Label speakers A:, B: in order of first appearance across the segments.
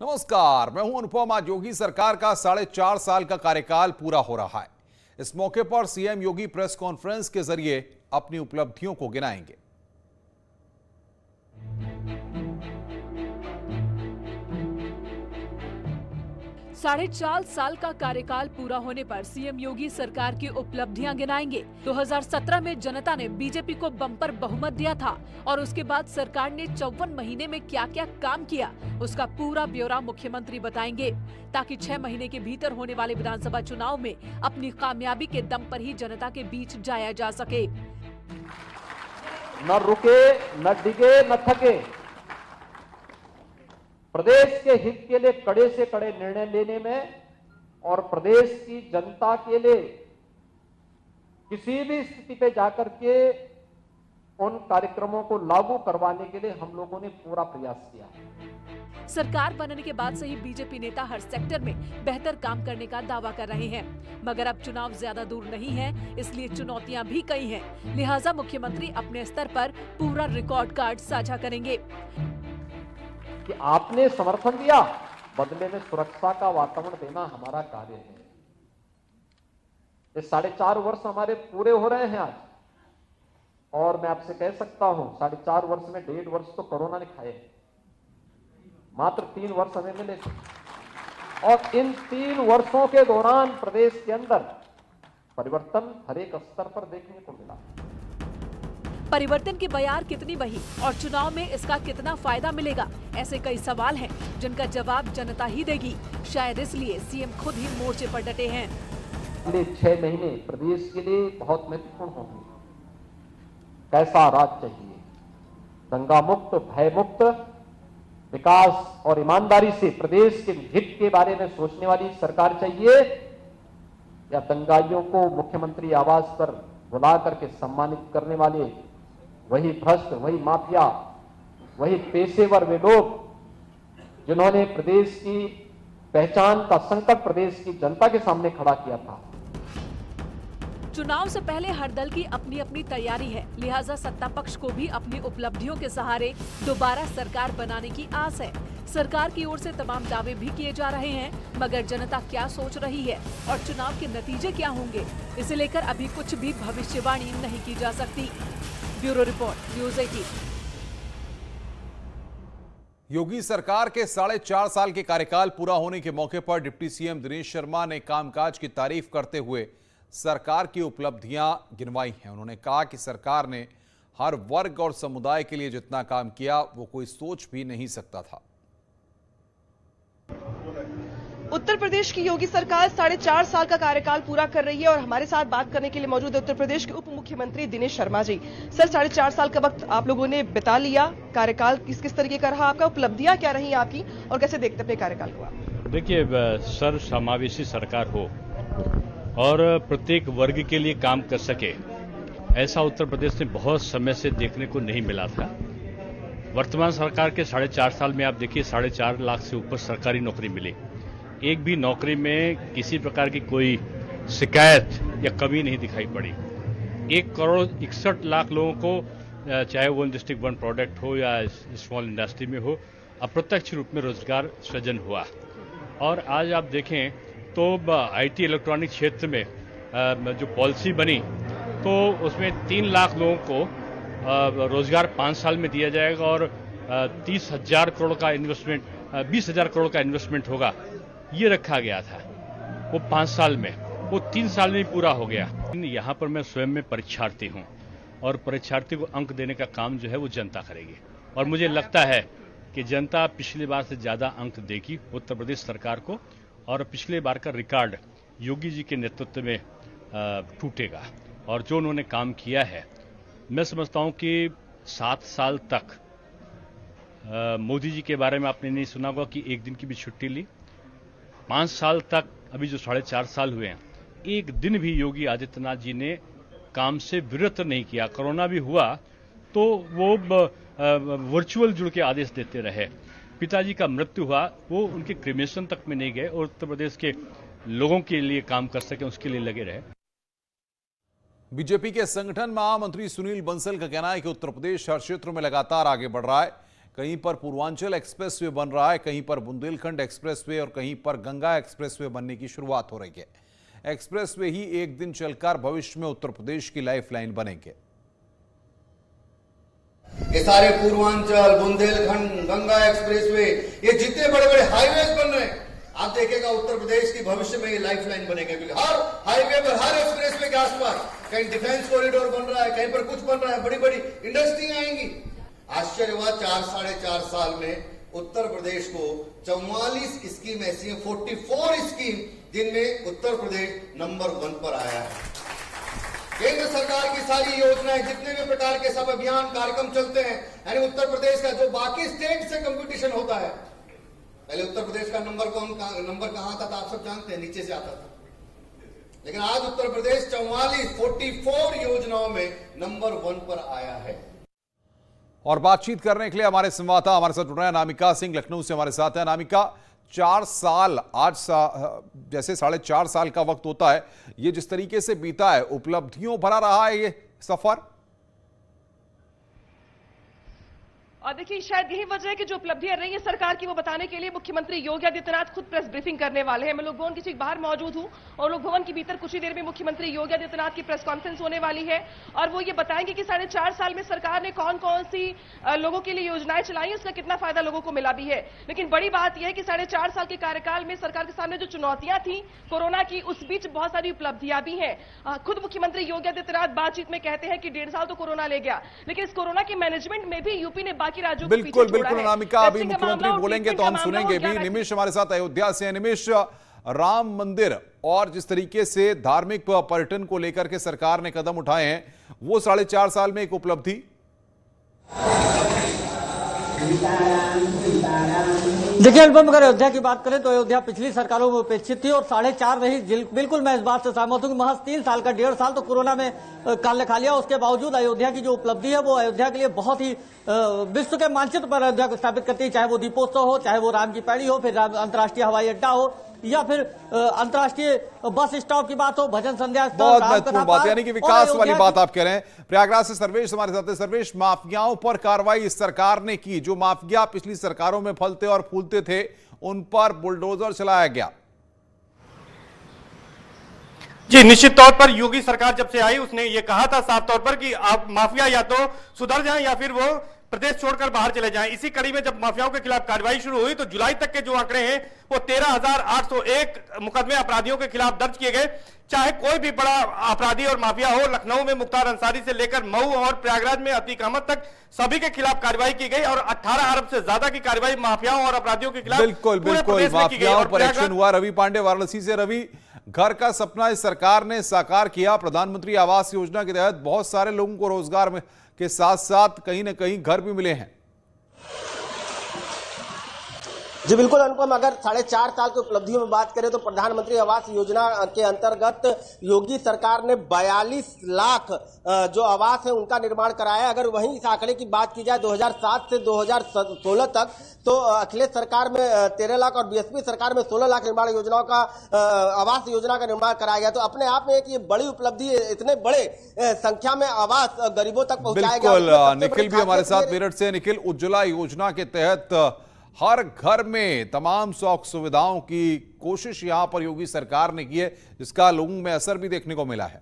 A: नमस्कार, मैं हूं अनुपम। आज योगी सरकार का 4.5 साल का कार्यकाल पूरा हो रहा है। इस मौके पर सीएम योगी प्रेस कॉन्फ्रेंस के जरिए अपनी उपलब्धियों को गिनाएंगे।
B: 4.5 साल का कार्यकाल पूरा होने पर सीएम योगी सरकार की उपलब्धियां गिनाएंगे। 2017 में जनता ने बीजेपी को बम्पर बहुमत दिया था और उसके बाद सरकार ने 54 महीने में क्या क्या काम किया, उसका पूरा ब्यौरा मुख्यमंत्री बताएंगे, ताकि 6 महीने के भीतर होने वाले विधानसभा चुनाव में अपनी कामयाबी के दम पर ही जनता के बीच जाया जा सके।
C: न रुके, न डिगे, न थके, प्रदेश के हित के लिए कड़े से कड़े निर्णय लेने में और प्रदेश की जनता के लिए किसी भी स्थिति पे जाकर के उन कार्यक्रमों को लागू करवाने के लिए हम लोगों ने पूरा प्रयास किया।
B: सरकार बनने के बाद से ही बीजेपी नेता हर सेक्टर में बेहतर काम करने का दावा कर रहे हैं, मगर अब चुनाव ज्यादा दूर नहीं है, इसलिए चुनौतियां भी कई हैं। लिहाजा मुख्यमंत्री अपने स्तर पर पूरा रिकॉर्ड कार्ड साझा करेंगे
C: कि आपने समर्थन दिया, बदले में सुरक्षा का वातावरण देना हमारा कार्य है। ये 4.5 वर्ष हमारे पूरे हो रहे हैं आज, और मैं आपसे कह सकता हूं 4.5 वर्ष में 1.5 वर्ष तो कोरोना ने खाए, मात्र 3 वर्ष हमें मिले थे। और इन 3 वर्षों के दौरान प्रदेश के अंदर परिवर्तन हर एक स्तर पर देखने को मिला।
B: परिवर्तन की बयार कितनी बही और चुनाव में इसका कितना फायदा मिलेगा, ऐसे कई सवाल हैं जिनका जवाब जनता ही देगी। शायद इसलिए सीएम खुद ही मोर्चे पर डटे हैं।
C: अगले 6 महीने प्रदेश के लिए बहुत महत्वपूर्ण होंगे। कैसा राज चाहिए? दंगा मुक्त, भय मुक्त, विकास और ईमानदारी से प्रदेश के हित के बारे में सोचने वाली सरकार चाहिए, या दंगाइयों को मुख्यमंत्री आवास पर बुला करके सम्मानित करने वाले वही भ्रष्ट, वही माफिया, वही पेशेवर वे लोग जिन्होंने प्रदेश की पहचान का संकट प्रदेश की जनता के सामने खड़ा किया था।
B: चुनाव से पहले हर दल की अपनी अपनी तैयारी है, लिहाजा सत्ता पक्ष को भी अपनी उपलब्धियों के सहारे दोबारा सरकार बनाने की आस है। सरकार की ओर से तमाम दावे भी किए जा रहे हैं, मगर जनता क्या सोच रही है और चुनाव के नतीजे क्या होंगे, इसे लेकर अभी कुछ भी भविष्यवाणी नहीं की जा सकती। Bureau report, news 18।
A: योगी सरकार के 4.5 साल के कार्यकाल पूरा होने के मौके पर डिप्टी सीएम दिनेश शर्मा ने कामकाज की तारीफ करते हुए सरकार की उपलब्धियां गिनवाई हैं। उन्होंने कहा कि सरकार ने हर वर्ग और समुदाय के लिए जितना काम किया वो कोई सोच भी नहीं सकता था।
D: उत्तर प्रदेश की योगी सरकार 4.5 साल का कार्यकाल पूरा कर रही है और हमारे साथ बात करने के लिए मौजूद है उत्तर प्रदेश के उप मुख्यमंत्री दिनेश शर्मा जी। सर, 4.5 साल का वक्त आप लोगों ने बिता लिया, कार्यकाल किस किस तरीके का रहा आपका, उपलब्धियां क्या रही आपकी और कैसे देखते अपने कार्यकाल को आप?
E: देखिए, सर्व समावेशी सरकार हो और प्रत्येक वर्ग के लिए काम कर सके, ऐसा उत्तर प्रदेश में बहुत समय से देखने को नहीं मिला था। वर्तमान सरकार के 4.5 साल में आप देखिए 4.5 लाख से ऊपर सरकारी नौकरी मिली। एक भी नौकरी में किसी प्रकार की कोई शिकायत या कमी नहीं दिखाई पड़ी। 1,61,00,000 लोगों को, चाहे वो डिस्ट्रिक्ट वन प्रोडक्ट हो या स्मॉल इंडस्ट्री में हो, अप्रत्यक्ष रूप में रोजगार सृजन हुआ। और आज आप देखें तो आईटी इलेक्ट्रॉनिक क्षेत्र में जो पॉलिसी बनी तो उसमें 3 लाख लोगों को रोजगार 5 साल में दिया जाएगा और 30,000 करोड़ का इन्वेस्टमेंट, 20,000 करोड़ का इन्वेस्टमेंट होगा, ये रखा गया था। वो 5 साल में, वो 3 साल में पूरा हो गया। यहाँ पर मैं स्वयं में परीक्षार्थी हूँ और परीक्षार्थी को अंक देने का काम जो है वो जनता करेगी, और मुझे लगता है कि जनता पिछली बार से ज़्यादा अंक देगी उत्तर प्रदेश सरकार को, और पिछले बार का रिकॉर्ड योगी जी के नेतृत्व में टूटेगा। और जो उन्होंने काम किया है, मैं समझता हूँ कि 7 साल तक मोदी जी के बारे में आपने नहीं सुना होगा कि एक दिन की भी छुट्टी ली। 5 साल तक, अभी जो 4.5 साल हुए हैं, एक दिन भी योगी आदित्यनाथ जी ने काम से विरत नहीं किया। कोरोना भी हुआ तो वो वर्चुअल जुड़ के आदेश देते रहे। पिताजी का मृत्यु हुआ, वो उनके क्रिमेशन तक में नहीं गए और उत्तर प्रदेश के लोगों के लिए काम कर सके, उसके लिए लगे रहे।
A: बीजेपी के संगठन महामंत्री सुनील बंसल का कहना है कि उत्तर प्रदेश हर क्षेत्र में लगातार आगे बढ़ रहा है। कहीं पर पूर्वांचल एक्सप्रेसवे बन रहा है, कहीं पर बुंदेलखंड एक्सप्रेसवे और कहीं पर गंगा एक्सप्रेसवे बनने की शुरुआत हो रही है। एक्सप्रेसवे ही एक दिन चलकर भविष्य में उत्तर प्रदेश की लाइफलाइन बनेंगे।
F: ये सारे पूर्वांचल, बुंदेलखंड, गंगा एक्सप्रेसवे, ये जितने बड़े बड़े हाईवेज बन रहे हैं, आप देखेगा उत्तर प्रदेश की भविष्य में ये लाइफलाइन बनेगा। क्योंकि हर हाईवे पर, हर एक्सप्रेसवे के आसपास कहीं डिफेंस कॉरिडोर बन रहा है, कहीं पर कुछ बन रहा है, बड़ी बड़ी इंडस्ट्री आएंगी। आश्चर्य हुआ 4-4.5 साल में उत्तर प्रदेश को 44 स्कीम ऐसी है, 44 स्कीम, जिनमें उत्तर प्रदेश नंबर 1 पर आया है। केंद्र सरकार की सारी योजनाएं, जितने भी प्रकार के सब अभियान कार्यक्रम चलते हैं, यानी उत्तर प्रदेश का जो बाकी स्टेट से कंपटीशन होता है, पहले उत्तर प्रदेश का नंबर कहां आता था आप सब जानते हैं, नीचे से आता था। लेकिन आज उत्तर प्रदेश 44 योजनाओं में नंबर 1 पर आया है।
A: और बातचीत करने के लिए हमारे संवाददाता हमारे साथ जुड़ रहे हैं। अनामिका सिंह लखनऊ से हमारे साथ है। अनामिका, 4 साल आज जैसे 4.5 साल का वक्त होता है, ये जिस तरीके से बीता है, उपलब्धियों भरा रहा है ये सफर।
D: और देखिए, शायद यही वजह है कि जो उपलब्धियां रही है सरकार की, वो बताने के लिए मुख्यमंत्री योगी आदित्यनाथ खुद प्रेस ब्रीफिंग करने वाले हैं। मैं लोक भवन के ठीक बाहर मौजूद हूं और लोक भवन के भीतर कुछ ही देर में मुख्यमंत्री योगी आदित्यनाथ की प्रेस कॉन्फ्रेंस होने वाली है और वो ये बताएंगे कि 4.5 साल में सरकार ने कौन कौन सी लोगों के लिए योजनाएं चलाई, उसका कितना फायदा लोगों को मिला भी है। लेकिन बड़ी बात यह है कि 4.5 साल के कार्यकाल में सरकार के सामने जो चुनौतियां थी कोरोना की, उस बीच बहुत सारी उपलब्धियां भी हैं। खुद मुख्यमंत्री योगी आदित्यनाथ बातचीत में कहते हैं कि 1.5 साल तो कोरोना ले गया, लेकिन इस कोरोना के मैनेजमेंट में भी यूपी ने बाकी राज्यों को
A: बिल्कुल अनामिका, अभी मुख्यमंत्री बोलेंगे तो हम सुनेंगे भी। निमिष हमारे साथ अयोध्या से। निमिष, राम मंदिर और जिस तरीके से धार्मिक पर्यटन को लेकर के सरकार ने कदम उठाए हैं, वो 4.5 साल में एक उपलब्धि।
G: देखिए अनुपम, अगर अयोध्या की बात करें तो अयोध्या पिछली सरकारों में उपेक्षित थी और 4.5 रही। बिल्कुल मैं इस बात से सहमत हूं कि महज 3 साल का, 1.5 साल तो कोरोना में काल खा लिया। उसके बावजूद अयोध्या की जो उपलब्धि है वो अयोध्या के लिए बहुत ही विश्व के मानचित्र पर अयोध्या को स्थापित करती है। चाहे वो दीपोत्सव हो, चाहे वो राम की पैड़ी हो, फिर अंतर्राष्ट्रीय हवाई अड्डा हो, या फिर अंतर्राष्ट्रीय बस स्टॉप की बात हो, भजन संध्या स्थल,
A: बहुत महत्वपूर्ण बात, यानी कि विकास वाली बात आप कह रहे हैं। प्रयागराज से सर्वेश हमारे साथ है। सर्वेश, माफियाओं पर कार्रवाई इस सरकार ने की, जो माफिया पिछली सरकारों में फलते और फूलते थे, उन पर बुलडोजर चलाया गया।
H: जी, निश्चित तौर पर योगी सरकार जब से आई उसने ये कहा था साफ तौर पर कि आप माफिया या तो सुधर जाएं या फिर वो प्रदेश छोड़कर बाहर चले जाएं। इसी कड़ी में जब माफियाओं के खिलाफ कार्रवाई शुरू हुई तो जुलाई तक के जो आंकड़े हैं वो 13,801 मुकदमे अपराधियों के खिलाफ दर्ज किए गए। चाहे कोई भी बड़ा अपराधी और माफिया हो, लखनऊ में मुख्तार अंसारी से लेकर मऊ और प्रयागराज में अतीक अहमद तक सभी के खिलाफ कार्रवाई की गई और 18 अरब से ज्यादा की कार्रवाई माफियाओं और अपराधियों के खिलाफ
A: बिल्कुल माफियाओं पर एक्शन हुआ। रवि पांडे वाराणसी से। रवि, घर का सपना इस सरकार ने साकार किया। प्रधानमंत्री आवास योजना के तहत बहुत सारे लोगों को रोजगार में के साथ साथ कहीं ना कहीं घर भी मिले हैं।
I: जी बिल्कुल अनुपम, अगर 4.5 साल की उपलब्धियों में बात करें तो प्रधानमंत्री आवास योजना के अंतर्गत योगी सरकार ने 42 लाख जो आवास है उनका निर्माण कराया। अगर वहीं इस आंकड़े की बात की जाए 2007 से 2016 तक, तो अखिलेश सरकार में 13 लाख और बीएसपी सरकार में 16 लाख निर्माण योजनाओं का आवास योजना का निर्माण कराया गया। तो अपने आप में एक ये बड़ी उपलब्धि है, इतने बड़े संख्या में आवास गरीबों तक पहुंचाया गया।
A: बिल्कुल, निखिल भी हमारे साथ मेरठ से। निखिल, उज्ज्वला योजना के तहत हर घर में तमाम सुख सुविधाओं की कोशिश यहां पर योगी सरकार ने की है, जिसका लोगों में असर भी देखने को मिला है।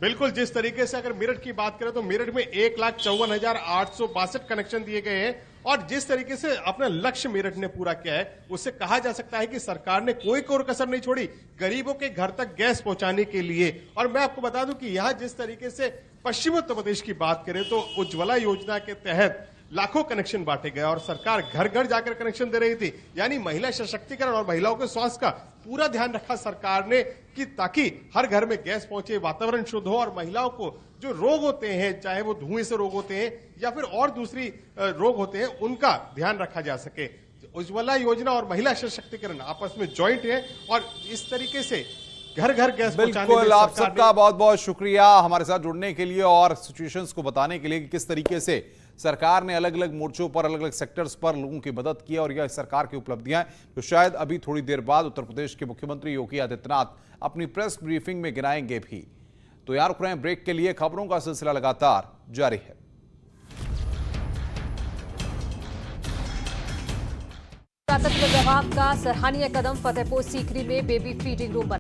J: बिल्कुल, जिस तरीके से अगर मेरठ की बात करें तो मेरठ में 1,54,862 कनेक्शन दिए गए हैं और जिस तरीके से अपना लक्ष्य मेरठ ने पूरा किया है, उससे कहा जा सकता है कि सरकार ने कोई कसर नहीं छोड़ी गरीबों के घर तक गैस पहुंचाने के लिए। और मैं आपको बता दूं कि यहां जिस तरीके से पश्चिमी उत्तर प्रदेश की बात करें तो उज्ज्वला योजना के तहत लाखों कनेक्शन बांटे गए और सरकार घर घर जाकर कनेक्शन दे रही थी। यानी महिला सशक्तिकरण और महिलाओं के स्वास्थ्य का पूरा ध्यान रखा सरकार ने कि ताकि हर घर में गैस पहुंचे, वातावरण शुद्ध हो और महिलाओं को जो रोग होते हैं, चाहे वो धुएं से रोग होते हैं या फिर और दूसरी रोग होते हैं, उनका ध्यान रखा जा सके। उज्ज्वला योजना और महिला सशक्तिकरण आपस में ज्वाइंट है और इस तरीके से घर घर गैस पहुंचाने में
A: बिल्कुल, आप सबका बहुत बहुत शुक्रिया हमारे साथ जुड़ने के लिए और सिचुएशंस को बताने के लिए कि किस तरीके से सरकार ने अलग अलग मोर्चों पर, अलग अलग सेक्टर्स पर लोगों की मदद की और यह सरकार की उपलब्धियां तो शायद अभी थोड़ी देर बाद उत्तर प्रदेश के मुख्यमंत्री योगी आदित्यनाथ अपनी प्रेस ब्रीफिंग में गिनाएंगे भी। तो तो यार रुक रहे हैं ब्रेक के लिए। खबरों का सिलसिला लगातार जारी है।
K: पुरातत्व विभाग का सराहनीय कदम, फतेहपुर सीकरी में बेबी फीडिंग रूम